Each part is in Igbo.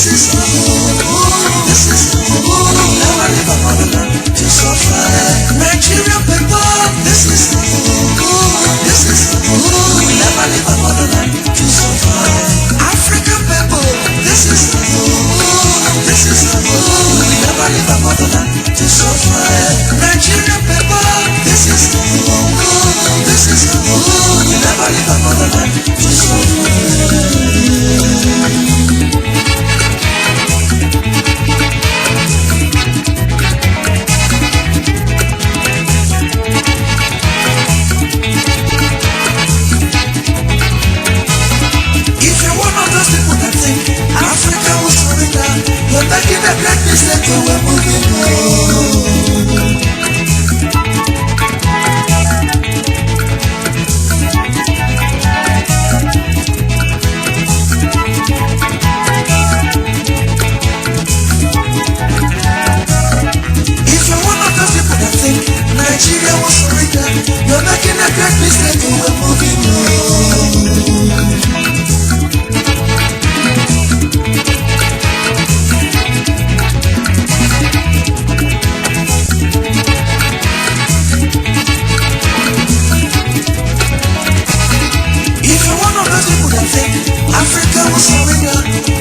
This is the home. This is the home. Never leave our motherland to suffer. Nigerian people, this is the home. This is the home. Never leave our motherland to suffer. African people, this is the home. This is the home. Never leave our motherland to suffer. Nigerian people, this is the home. This is the home. Never leave our motherland to suffer. You're making a great mistake, so we're moving on. If you're one of those people that think Nigeria was surrender, you're making a great mistake, so we're moving on. Africa will surrender.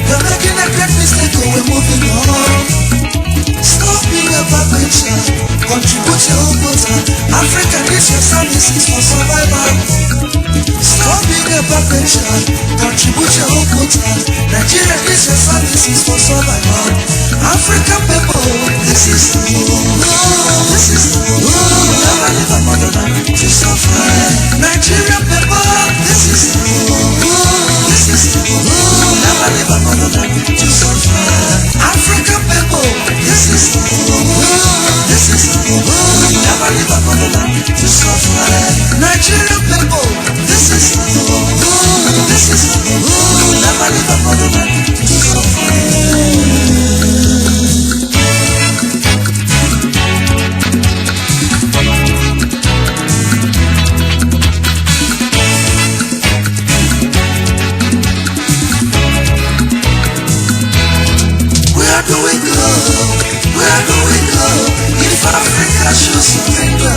You're making a great mistake, so we're moving on. Stop being a perpetrator. Contribute your own quota. Africa needs your services for survival. Stop being a perpetrator. Contribute your own quota. Nigeria needs your services for survival. African people, this is the home. This is the home. Never leave our motherland to suffer. Nigerian people, this is the home. This is the home. Never leave our motherland to suffer. African people, this is the home. This is the home. Never leave our motherland to suffer. Nigerian people, this is the home. This is the home. Never leave our motherland to suffer. Where do we go if Africa should surrender?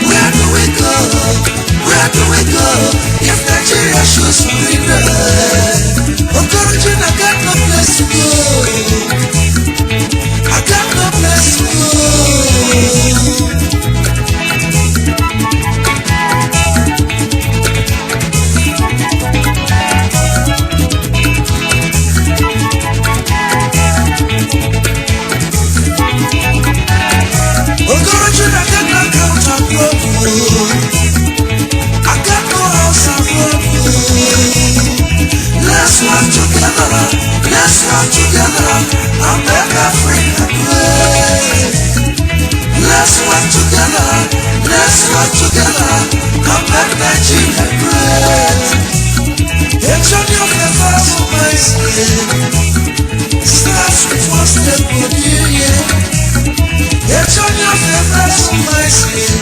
Where do we go? Where do we go if Nigeria should surrender? Okorojin, I got no place to go. I got no place to go. Okorojin, I got no count of love. I got no house of love. Let's work together. Let's work together. And make Africa great. Let's work together. Let's work together. And make Nigeria great. A journey of the first of my skin starts with one step of union. A journey of the first of my skin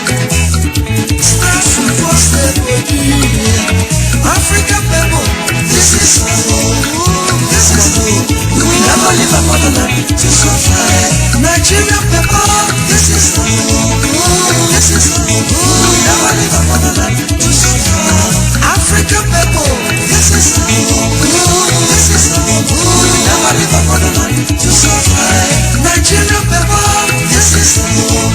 starts with one step of union. African people, this is our home. This is our home. We will never leave our motherland to suffer. Nigerian people, this is our home. This is our home. We will never leave our motherland to suffer. African people, this is our home. This is our home. We will never leave our motherland to suffer. Nigerian people, this is our home.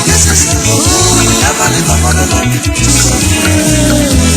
This is our home. We will never leave our motherland to suffer.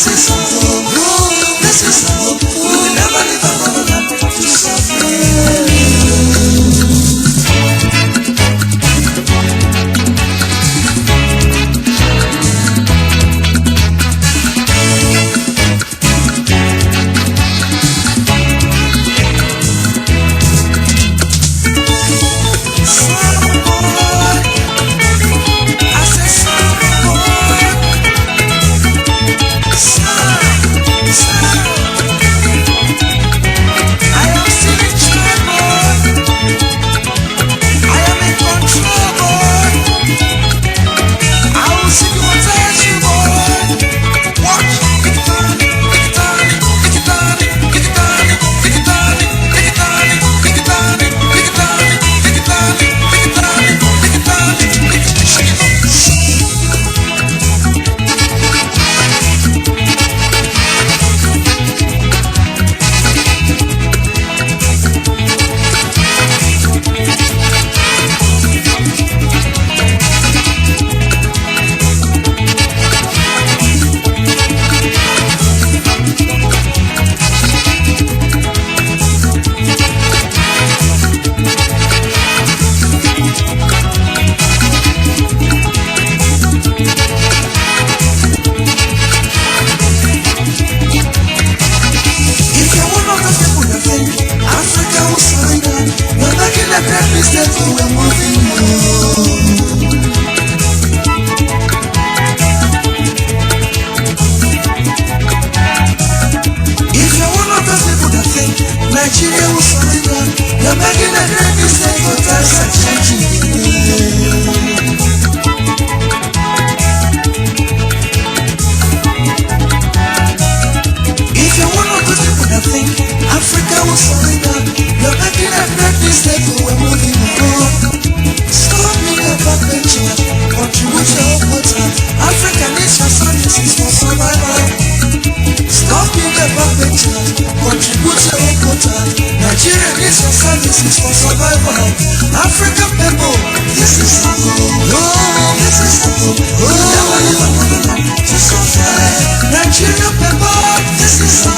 this is a hope. This is a hope. We will never leave our motherland to suffer. This is